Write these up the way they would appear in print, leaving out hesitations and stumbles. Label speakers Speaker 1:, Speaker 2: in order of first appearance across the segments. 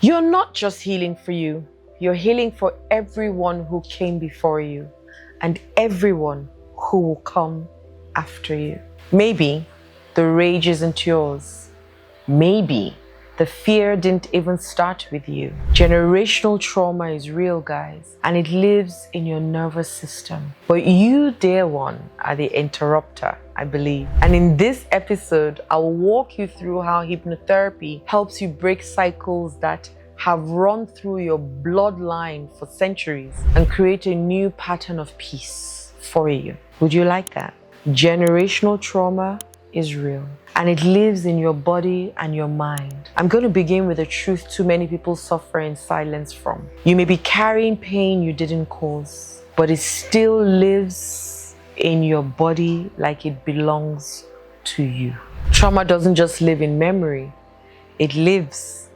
Speaker 1: You're not just healing for you, you're healing for everyone who came before you and everyone who will come after you. Maybe the rage isn't yours. Maybe the fear didn't even start with you. Generational trauma is real, guys, and it lives in your nervous system. But you, dear one, are the interrupter, I believe. And in this episode, I'll walk you through how hypnotherapy helps you break cycles that have run through your bloodline for centuries and create a new pattern of peace for you. Would you like that? Generational trauma is real, and it lives in your body and your mind. I'm going to begin with a truth too many people suffer in silence from. You may be carrying pain you didn't cause, but it still lives in your body like it belongs to you. Trauma doesn't just live in memory, it lives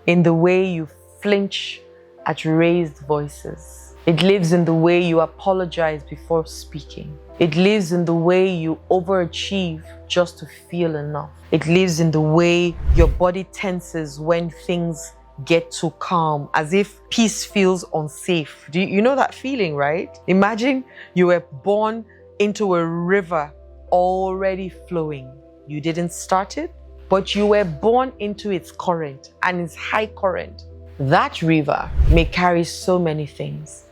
Speaker 1: in the way you flinch at raised voices. It lives in the way you apologize before speaking. It lives in the way you overachieve just to feel enough. It lives in the way your body tenses when things get too calm, as if peace feels unsafe. You know that feeling, right? Imagine you were born into a river already flowing. You didn't start it, but you were born into its current, and its high current. That river may carry so many things.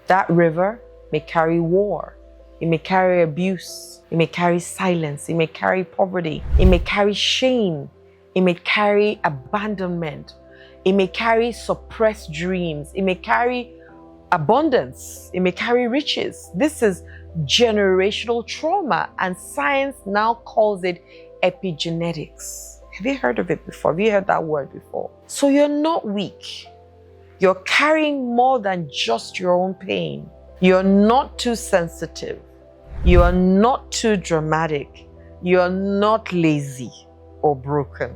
Speaker 1: That river may carry war. It may carry abuse. It may carry silence. It may carry poverty. It may carry shame. It may carry abandonment. It may carry suppressed dreams. It may carry abundance. It may carry riches. This is generational trauma, and science now calls it epigenetics. Have you heard of it before? Have you heard that word before? So you're not weak. You're carrying more than just your own pain. You're not too sensitive. You are not too dramatic. You're not lazy or broken.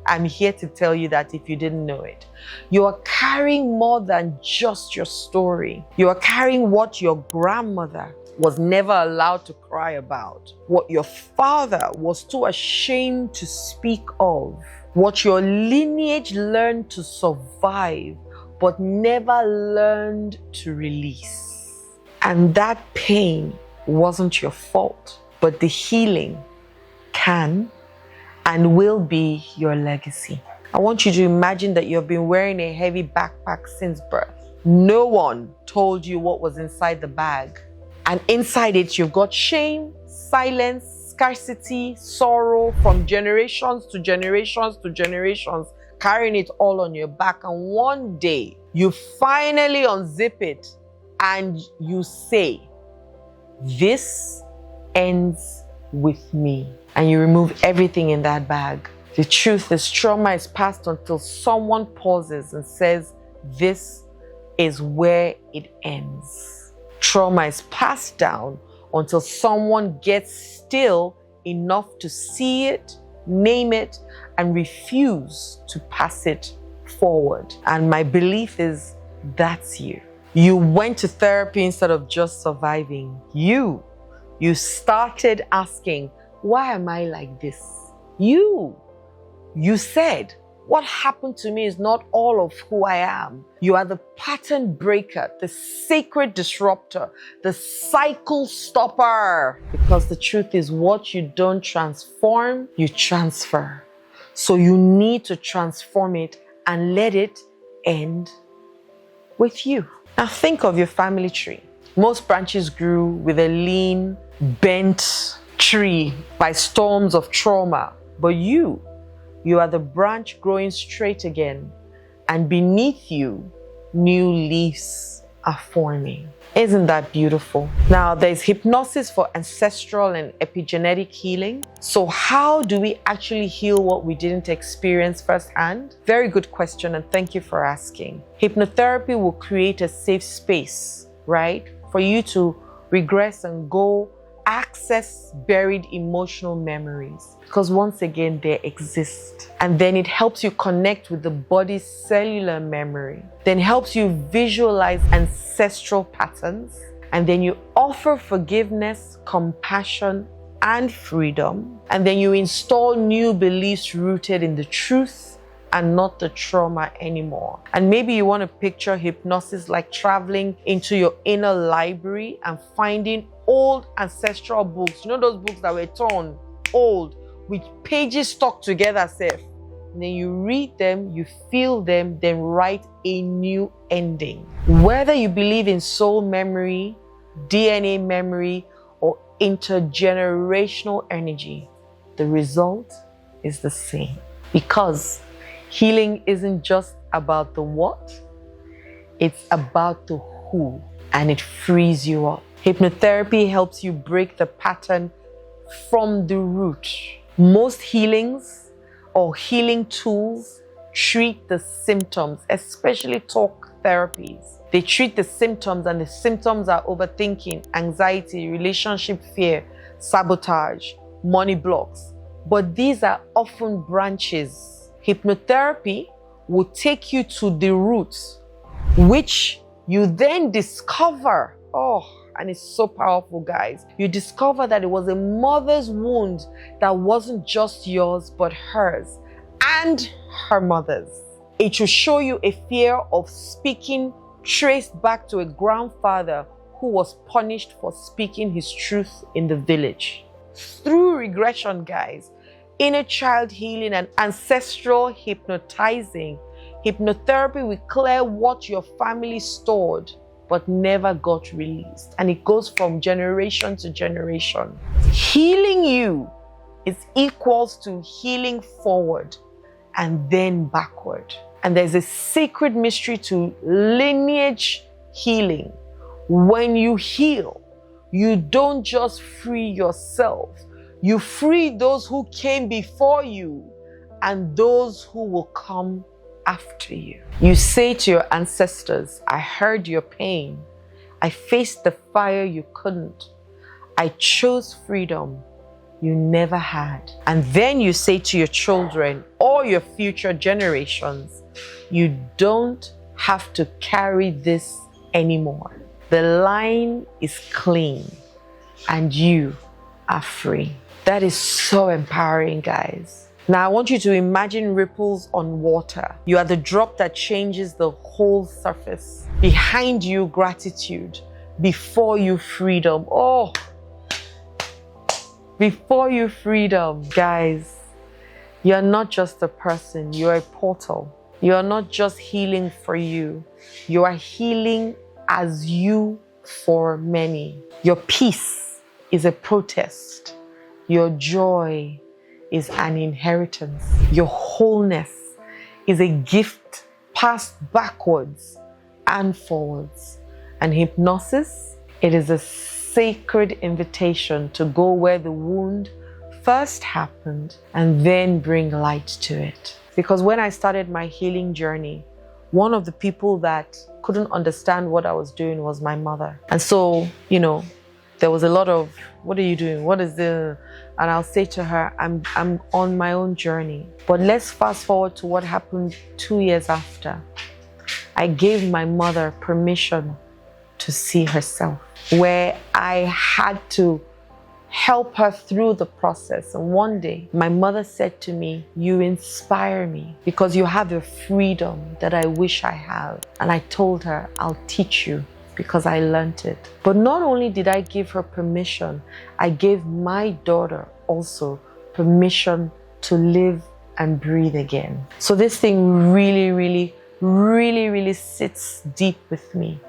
Speaker 1: I'm here to tell you that if you didn't know it. You are carrying more than just your story. You are carrying what your grandmother was never allowed to cry about, what your father was too ashamed to speak of, what your lineage learned to survive but never learned to release. And that pain wasn't your fault, but the healing can and will be your legacy. I want you to imagine that you've been wearing a heavy backpack since birth. No one told you what was inside the bag. And inside it, you've got shame, silence, scarcity, sorrow from generations to generations to generations, carrying it all on your back. And one day, you finally unzip it and you say, "This ends with me." And you remove everything in that bag. The truth is, trauma is passed until someone pauses and says, "This is where it ends." Trauma is passed down until someone gets still enough to see it, name it, and refuse to pass it forward. And my belief is that's you. You went to therapy instead of just surviving. You started asking, why am I like this? You said, what happened to me is not all of who I am. You are the pattern breaker, the sacred disruptor, the cycle stopper. Because the truth is, what you don't transform, you transfer. So you need to transform it and let it end with you. Now think of your family tree. Most branches grew with a lean, bent tree by storms of trauma. But you are the branch growing straight again, and beneath you, new leaves are forming. Isn't that beautiful? Now, there's hypnosis for ancestral and epigenetic healing. So how do we actually heal what we didn't experience firsthand? Very good question, and thank you for asking. Hypnotherapy will create a safe space, right, for you to regress and go access buried emotional memories, because once again they exist. And then it helps you connect with the body's cellular memory, then helps you visualize ancestral patterns, and then you offer forgiveness, compassion, and freedom, and then you install new beliefs rooted in the truth and not the trauma anymore. And maybe you want to picture hypnosis like traveling into your inner library and finding old ancestral books. You know those books that were torn, old, with pages stuck together, safe. And then you read them, you feel them, then write a new ending. Whether you believe in soul memory, DNA memory, or intergenerational energy, the result is the same. Because healing isn't just about the what, it's about the who, and it frees you up. Hypnotherapy helps you break the pattern from the root. Most healings or healing tools treat the symptoms, especially talk therapies. They treat the symptoms, and the symptoms are overthinking, anxiety, relationship fear, sabotage, money blocks. But these are often branches. Hypnotherapy will take you to the roots, which you then discover. And it's so powerful, guys. You discover that it was a mother's wound that wasn't just yours, but hers and her mother's. It will show you a fear of speaking traced back to a grandfather who was punished for speaking his truth in the village. Through regression, guys, inner child healing and ancestral hypnotizing, hypnotherapy will clear what your family stored but never got released. And it goes from generation to generation. Healing you is equals to healing forward and then backward. And there's a sacred mystery to lineage healing. When you heal, you don't just free yourself, you free those who came before you and those who will come after you. You say to your ancestors, I heard your pain. I faced the fire you couldn't. I chose freedom you never had. And then you say to your children or your future generations, you don't have to carry this anymore. The line is clean and you are free. That is so empowering, guys. Now, I want you to imagine ripples on water. You are the drop that changes the whole surface. Behind you, gratitude. Before you, freedom. Before you, freedom. Guys, you're not just a person, you're a portal. You're not just healing for you. You are healing as you for many. Your peace is a protest. Your joy is an inheritance. Your wholeness is a gift passed backwards and forwards. And hypnosis, it is a sacred invitation to go where the wound first happened and then bring light to it. Because when I started my healing journey, one of the people that couldn't understand what I was doing was my mother. And so, there was a lot of, what are you doing? What is this? And I'll say to her, I'm on my own journey. But let's fast forward to what happened 2 years after. I gave my mother permission to see herself, where I had to help her through the process. And one day, my mother said to me, you inspire me because you have a freedom that I wish I had. And I told her, I'll teach you, because I learned it. But not only did I give her permission, I gave my daughter also permission to live and breathe again. So this thing really sits deep with me,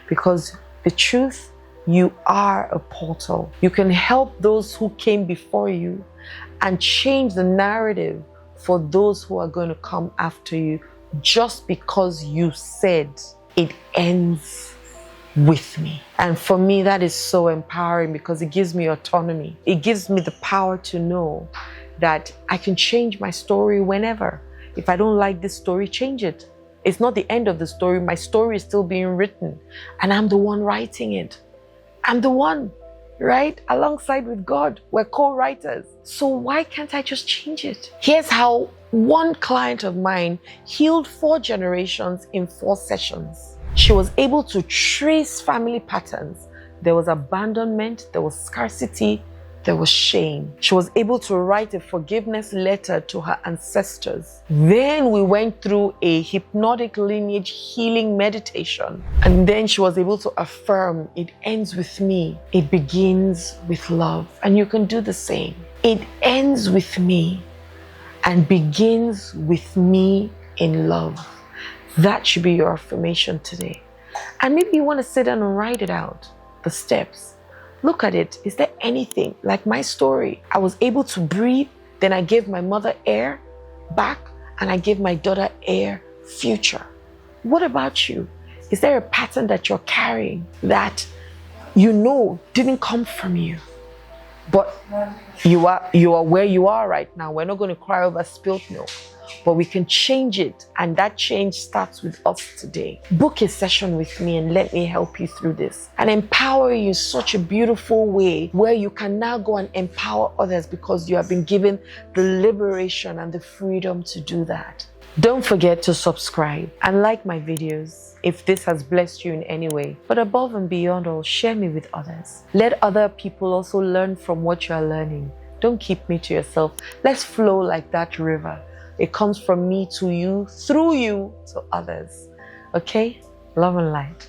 Speaker 1: because the truth, you are a portal. You can help those who came before you and change the narrative for those who are going to come after you, just because you said it ends with me. And for me, that is so empowering, because it gives me autonomy. It gives me the power to know that I can change my story whenever. If I don't like this story, change it. It's not the end of the story. My story is still being written, and I'm the one writing it. I'm the one, right? Alongside with God, we're co-writers. So why can't I just change it? Here's how one client of mine healed 4 generations in 4 sessions. She was able to trace family patterns. There was abandonment, there was scarcity, there was shame. She was able to write a forgiveness letter to her ancestors. Then we went through a hypnotic lineage healing meditation. And then she was able to affirm, it ends with me. It begins with love. And you can do the same. It ends with me and begins with me in love. That should be your affirmation today. And maybe you want to sit down and write it out, the steps. Look at it. Is there anything, like my story? I was able to breathe, then I gave my mother air back, and I gave my daughter air future. What about you? Is there a pattern that you're carrying that you know didn't come from you? But you are where you are right now. We're not going to cry over spilt milk, but we can change it. And that change starts with us today. Book a session with me and let me help you through this and empower you in such a beautiful way where you can now go and empower others because you have been given the liberation and the freedom to do that. Don't forget to subscribe and like my videos if this has blessed you in any way. But above and beyond all, share me with others. Let other people also learn from what you are learning. Don't keep me to yourself. Let's flow like that river. It comes from me to you, through you to others. Okay? Love and light.